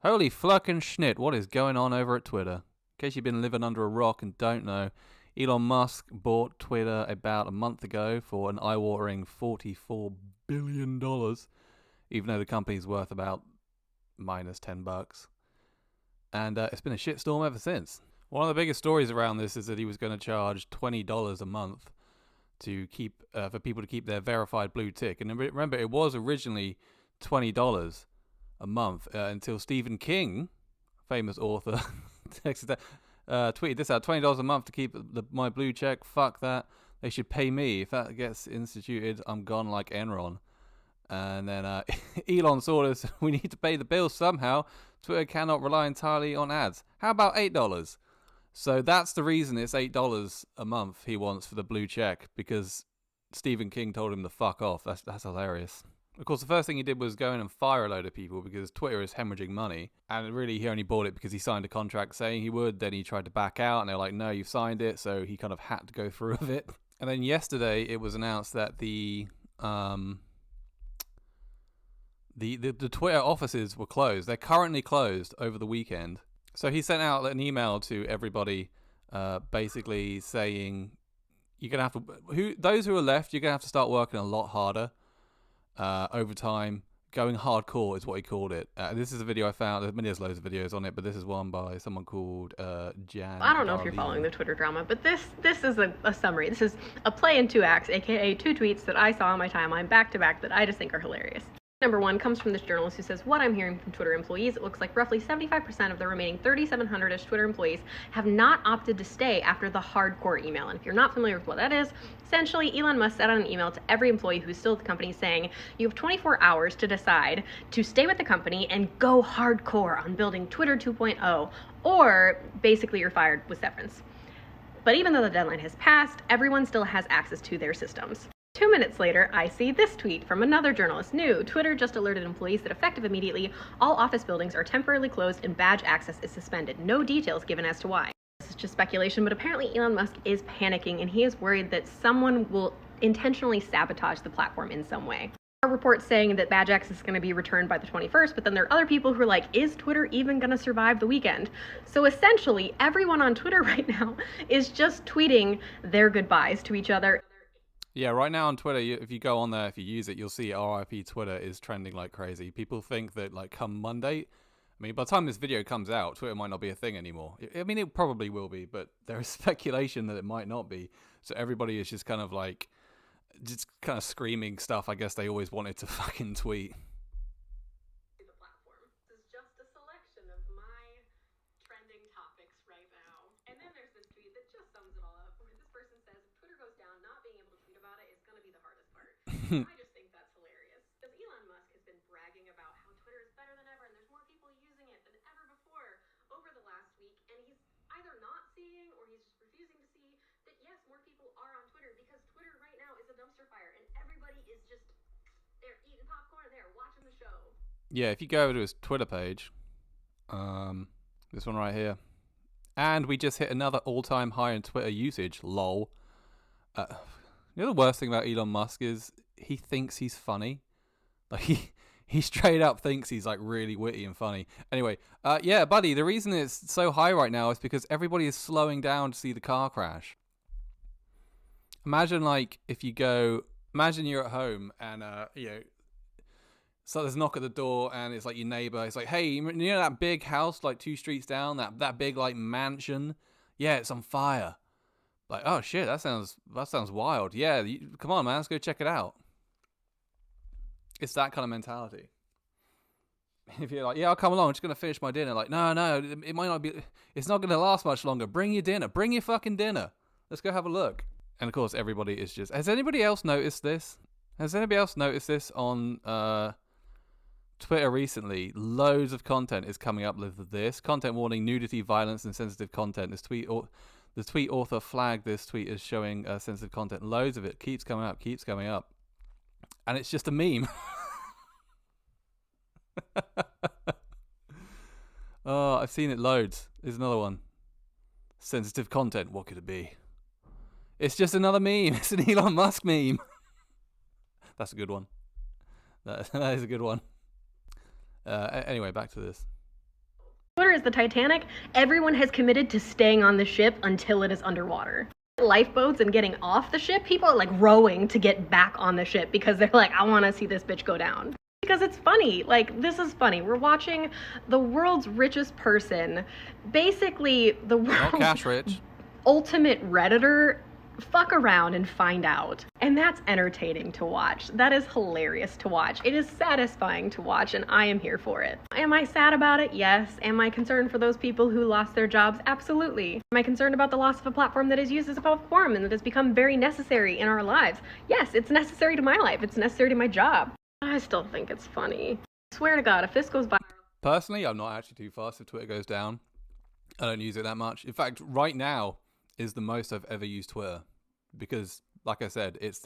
Holy flucking schnit, what is going on over at Twitter? In case you've been living under a rock and don't know, Elon Musk bought Twitter about a month ago for an eye-watering $44 billion, even though the company's worth about minus $10. And it's been a shitstorm ever since. One of the biggest stories around this is that he was going to charge $20 a month to keep for people to keep their verified blue tick. And remember, it was originally $20 a month until Stephen King, famous author, tweeted this out: $20 a month to keep my blue check. Fuck that. They should pay me. If that gets instituted, I'm gone like Enron. And then Elon saw this. We need to pay the bills somehow. Twitter cannot rely entirely on ads. How about $8? So that's the reason it's $8 a month he wants for the blue check, because Stephen King told him to fuck off. That's hilarious. Of course, the first thing he did was go in and fire a load of people because Twitter is hemorrhaging money. And really, he only bought it because he signed a contract saying he would. Then he tried to back out, and they're like, no, you've signed it. So he kind of had to go through with it. And then yesterday, it was announced that the Twitter offices were closed. They're currently closed over the weekend. So he sent out an email to everybody basically saying, you're going to have to... those who are left, you're going to have to start working a lot harder. Overtime, going hardcore is what he called it. This is a video I found. There's loads of videos on it, but this is one by someone called Jan. I don't know if you're following the Twitter drama, but this is a summary. This is a play in two acts, aka two tweets that I saw on my timeline back to back that I just think are hilarious. Number one comes from this journalist who says, what I'm hearing from Twitter employees, it looks like roughly 75% of the remaining 3,700-ish Twitter employees have not opted to stay after the hardcore email. And if you're not familiar with what that is, essentially Elon Musk sent out an email to every employee who's still at the company saying, you have 24 hours to decide to stay with the company and go hardcore on building Twitter 2.0, or basically you're fired with severance. But even though the deadline has passed, everyone still has access to their systems. 2 minutes later, I see this tweet from another journalist. New, Twitter just alerted employees that effective immediately, all office buildings are temporarily closed and badge access is suspended. No details given as to why. This is just speculation, but apparently Elon Musk is panicking and he is worried that someone will intentionally sabotage the platform in some way. There are reports saying that badge access is going to be returned by the 21st, but then there are other people who are like, is Twitter even going to survive the weekend? So essentially, everyone on Twitter right now is just tweeting their goodbyes to each other. Yeah, right now on Twitter, if you go on there, if you use it, you'll see RIP Twitter is trending like crazy. People think that, like, come Monday, I mean, by the time this video comes out, Twitter might not be a thing anymore. I mean, it probably will be, but there is speculation that it might not be. So everybody is just kind of screaming stuff I guess they always wanted to fucking tweet. The platform. This is just a selection of my trending topics right now. And then there's this tweet that just sums it all up, where this person says, if Twitter goes down, not being able to tweet about it is going to be the hardest part. I just think that's hilarious. Because Elon Musk has been bragging about how Twitter is better than ever and there's more people using it than ever before over the last week. And he's either not seeing or he's just refusing to see that, yes, more people are on Twitter because Twitter right now is a dumpster fire and everybody is just, they're eating popcorn, they're watching the show. Yeah, if you go over to his Twitter page, this one right here, and we just hit another all-time high in Twitter usage, lol. You know the worst thing about Elon Musk is he thinks he's funny. Like, he straight up thinks he's, like, really witty and funny. Anyway, yeah, buddy, the reason it's so high right now is because everybody is slowing down to see the car crash. Imagine, like, imagine you're at home and, so there's a knock at the door and it's like your neighbor. It's like, hey, you know that big house like 2 streets down? That big like mansion? Yeah, it's on fire. Like, oh shit, that sounds wild. Yeah, come on, man, let's go check it out. It's that kind of mentality. If you're like, yeah, I'll come along, I'm just going to finish my dinner. Like, no, it might not be, it's not going to last much longer. Bring your dinner. Bring your fucking dinner. Let's go have a look. And of course, everybody is just, has anybody else noticed this? Has anybody else noticed this on Twitter recently? Loads of content is coming up with this. Content warning, nudity, violence, and sensitive content. The tweet author flagged this tweet as showing sensitive content. Loads of it keeps coming up. And it's just a meme. Oh, I've seen it loads. There's another one. Sensitive content, what could it be? It's just another meme. It's an Elon Musk meme. That's a good one. That is a good one. Anyway, back to this. Twitter is the Titanic. Everyone has committed to staying on the ship until it is underwater. Lifeboats and getting off the ship, people are like rowing to get back on the ship because they're like, I want to see this bitch go down. Because it's funny. Like, this is funny. We're watching the world's richest person, basically the Not world's cash rich. ultimate Redditor, fuck around and find out. And that's entertaining to watch. That is hilarious to watch. It is satisfying to watch, and I am here for it. Am I sad about it? Yes. Am I concerned for those people who lost their jobs? Absolutely. Am I concerned about the loss of a platform that is used as a public forum and that has become very necessary in our lives? Yes, it's necessary to my life. It's necessary to my job. I still think it's funny. I swear to God, if this goes by... Personally, I'm not actually too fast if Twitter goes down. I don't use it that much. In fact, right now is the most I've ever used Twitter because, like I said, it's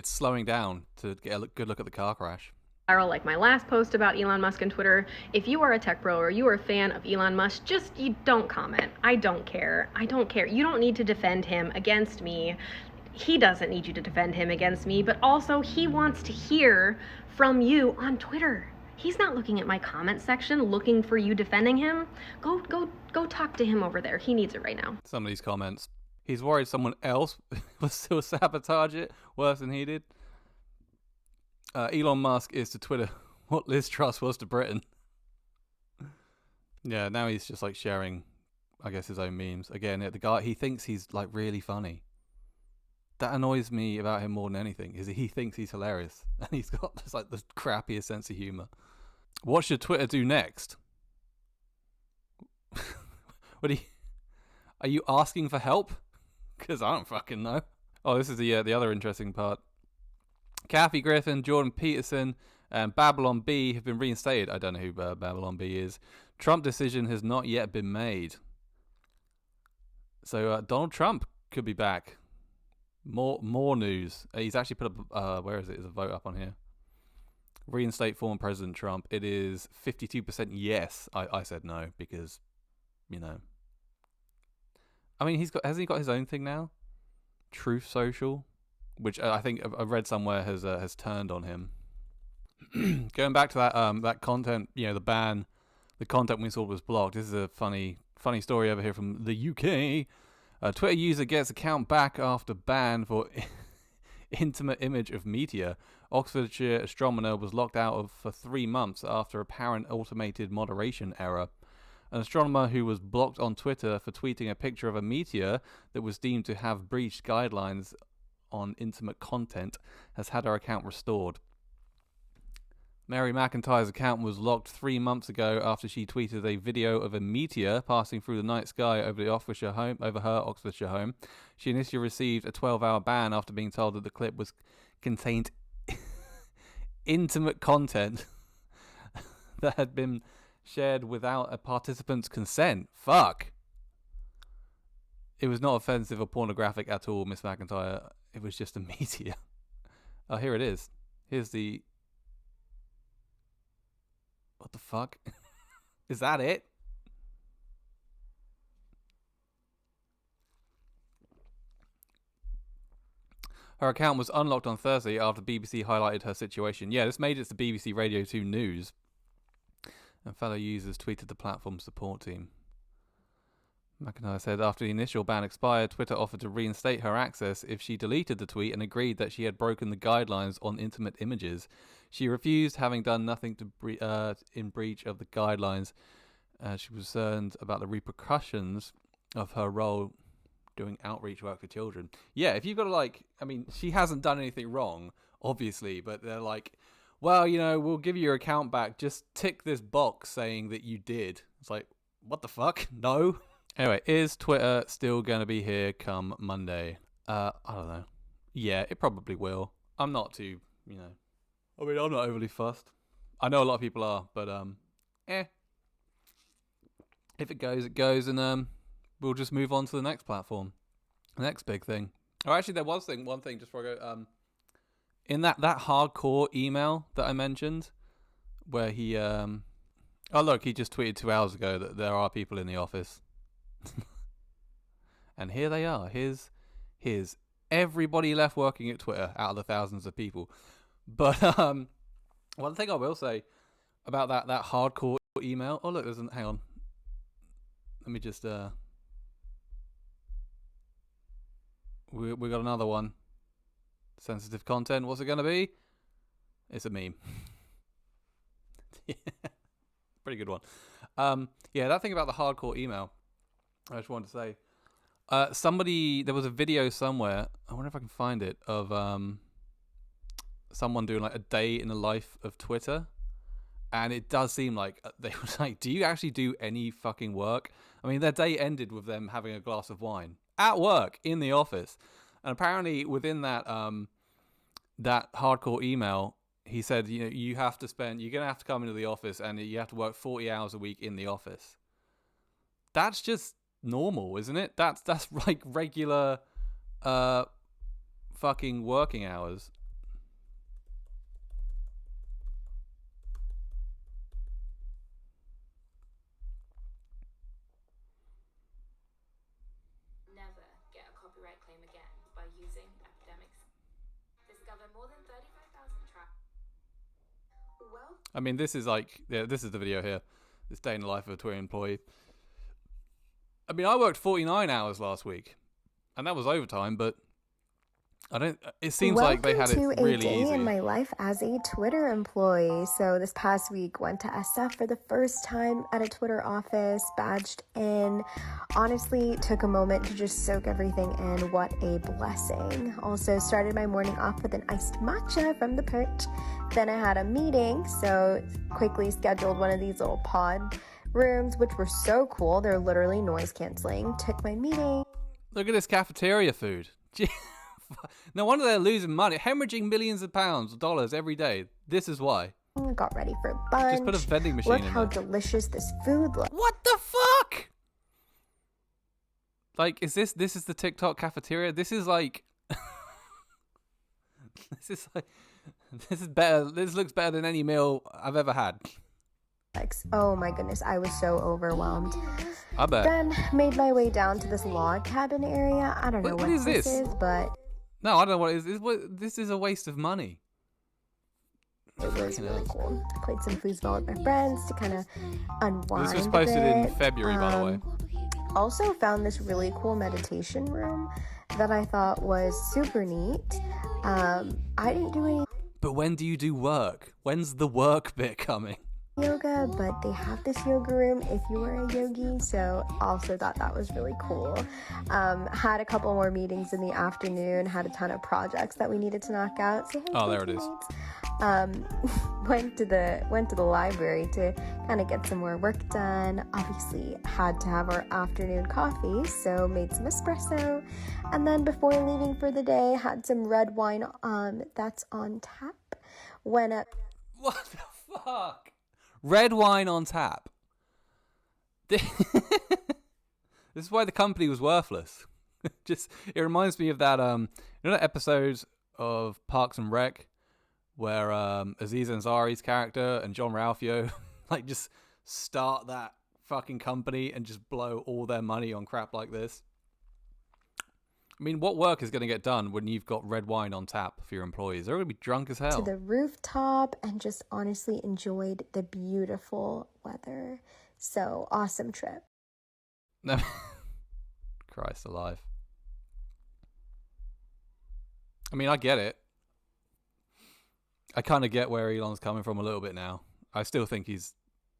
slowing down to get a good look at the car crash. Viral like my last post about Elon Musk and Twitter. If you are a tech bro or you are a fan of Elon Musk, you don't comment. I don't care. I don't care. You don't need to defend him against me. He doesn't need you to defend him against me, but also he wants to hear from you on Twitter. He's not looking at my comment section looking for you defending him. Go talk to him over there. He needs it right now. Some of these comments. He's worried someone else will still sabotage it worse than he did. Elon Musk is to Twitter what Liz Truss was to Britain. Yeah, now he's just like sharing, I guess, his own memes. Again, the guy, he thinks he's like really funny. That annoys me about him more than anything, is that he thinks he's hilarious. And he's got just like the crappiest sense of humor. What should Twitter do next? Are you asking for help? Because I don't fucking know. Oh, this is the other interesting part. Kathy Griffin, Jordan Peterson, and Babylon B have been reinstated. I don't know who Babylon B is. Trump decision has not yet been made. So Donald Trump could be back. More news. He's actually put up, where is it? There's a vote up on here. Reinstate former President Trump. It is 52% yes. I said no because, you know. I mean, hasn't he got his own thing now? Truth Social, which I think I've read somewhere has turned on him. Going back to that content, you know, the content we saw was blocked. This is a funny story over here from the UK. A Twitter user gets account back after ban for intimate image of meteor. Oxfordshire astronomer was locked out for 3 months after apparent automated moderation error. An astronomer who was blocked on Twitter for tweeting a picture of a meteor that was deemed to have breached guidelines on intimate content has had her account restored. Mary McIntyre's account was locked 3 months ago after she tweeted a video of a meteor passing through the night sky over her Oxfordshire home. She initially received a 12-hour ban after being told that the clip contained intimate content that had been shared without a participant's consent. Fuck. It was not offensive or pornographic at all, Miss McIntyre. It was just a meteor. Oh, here it is. Here's the... What the fuck? Is that it? Her account was unlocked on Thursday after BBC highlighted her situation. Yeah, this made it to BBC Radio 2 News. And fellow users tweeted the platform's support team. McIntyre said after the initial ban expired, Twitter offered to reinstate her access if she deleted the tweet and agreed that she had broken the guidelines on intimate images. She refused, having done nothing to in breach of the guidelines. She was concerned about the repercussions of her role doing outreach work for children. Yeah, if you've got to I mean, she hasn't done anything wrong, obviously, but they're like, well, you know, we'll give you your account back. Just tick this box saying that you did. It's like, what the fuck? No. Anyway, is Twitter still going to be here come Monday? I don't know. Yeah, it probably will. I'm not too, you know. I mean, I'm not overly fussed. I know a lot of people are, but, If it goes, it goes, and, we'll just move on to the next platform. The next big thing. Oh, actually, there was one thing, just before I go, in that hardcore email that I mentioned, where he, oh look, he just tweeted 2 hours ago that there are people in the office. And here they are. Here's everybody left working at Twitter out of the thousands of people. But one thing I will say about that hardcore email. Oh look, hang on. Let me just we got another one. Sensitive content. What's it gonna be? It's a meme. Yeah, pretty good one. Yeah, that thing about the hardcore email. I just wanted to say, there was a video somewhere. I wonder if I can find it of someone doing like a day in the life of Twitter, and it does seem like they were like, "Do you actually do any fucking work?" I mean, their day ended with them having a glass of wine at work in the office, and apparently within that that hardcore email, he said, you know, you're gonna have to come into the office and you have to work 40 hours a week in the office. That's just normal, isn't it? That's like regular fucking working hours. Never get a copyright claim again by using epidemics. Discover more than 35,000 tracks. Well, I mean, this is the video here. This day in the life of a Twitter employee. I mean, I worked 49 hours last week, and that was overtime, but it seems like they had it really easy. Welcome to a day in my life as a Twitter employee. So this past week, went to SF for the first time at a Twitter office, badged in. Honestly, took a moment to just soak everything in. What a blessing. Also started my morning off with an iced matcha from the perch. Then I had a meeting, so quickly scheduled one of these little pod rooms, which were so cool. They're literally noise canceling. Took my meeting. Look at this cafeteria food. No wonder they're losing money, hemorrhaging millions of dollars every day. This is why. Got ready for lunch. Just put a vending machine Look in how there. delicious this food looks. What the fuck? Like, this is the TikTok cafeteria? This is like this is better. This looks better than any meal I've ever had. Oh my goodness, I was so overwhelmed. I bet. Then made my way down to this log cabin area. I don't know what this is, but no, I don't know what it is. This is a waste of money. It was really cool. I played some foosball with my friends to kind of unwind. This was posted in February, by the way. Also found this really cool meditation room that I thought was super neat. I didn't do any But when do you do work? When's the work bit coming? yoga, but they have this yoga room if you were a yogi, so also thought that was really cool. Had a couple more meetings in the afternoon, had a ton of projects that we needed to knock out. So, hey, there it is. Went to the library to kind of get some more work done. Obviously had to have our afternoon coffee, so made some espresso, and then before leaving for the day had some red wine that's on tap. Went up. What the fuck? Red wine on tap. This is why the company was worthless. It reminds me of that that episode of Parks and Rec where Aziz Ansari's character and John Ralphio like just start that fucking company and just blow all their money on crap like this. I mean, what work is going to get done when you've got red wine on tap for your employees? They're going to be drunk as hell. To the rooftop and just honestly enjoyed the beautiful weather. So, awesome trip. No, Christ alive. I mean, I get it. I kind of get where Elon's coming from a little bit now. I still think he's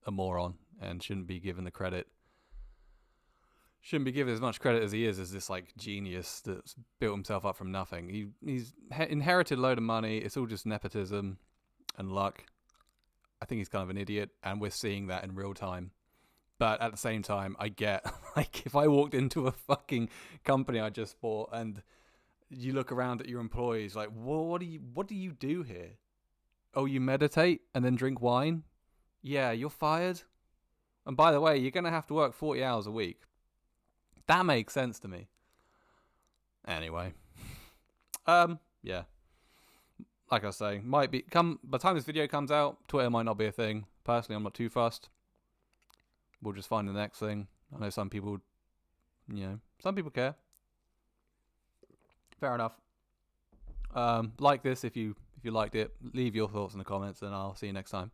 a moron and shouldn't be given the credit. Shouldn't be given as much credit as he is as this like genius that's built himself up from nothing. He's inherited a load of money. It's all just nepotism and luck. I think he's kind of an idiot, and we're seeing that in real time. But at the same time, I get like if I walked into a fucking company I just bought and you look around at your employees like, well, what do you do here? Oh, you meditate and then drink wine? Yeah, you're fired. And by the way, you're gonna have to work 40 hours a week. That makes sense to me. Anyway. Yeah. Like I say, by the time this video comes out, Twitter might not be a thing. Personally, I'm not too fussed. We'll just find the next thing. I know some people care. Fair enough. Like this if you liked it. Leave your thoughts in the comments and I'll see you next time.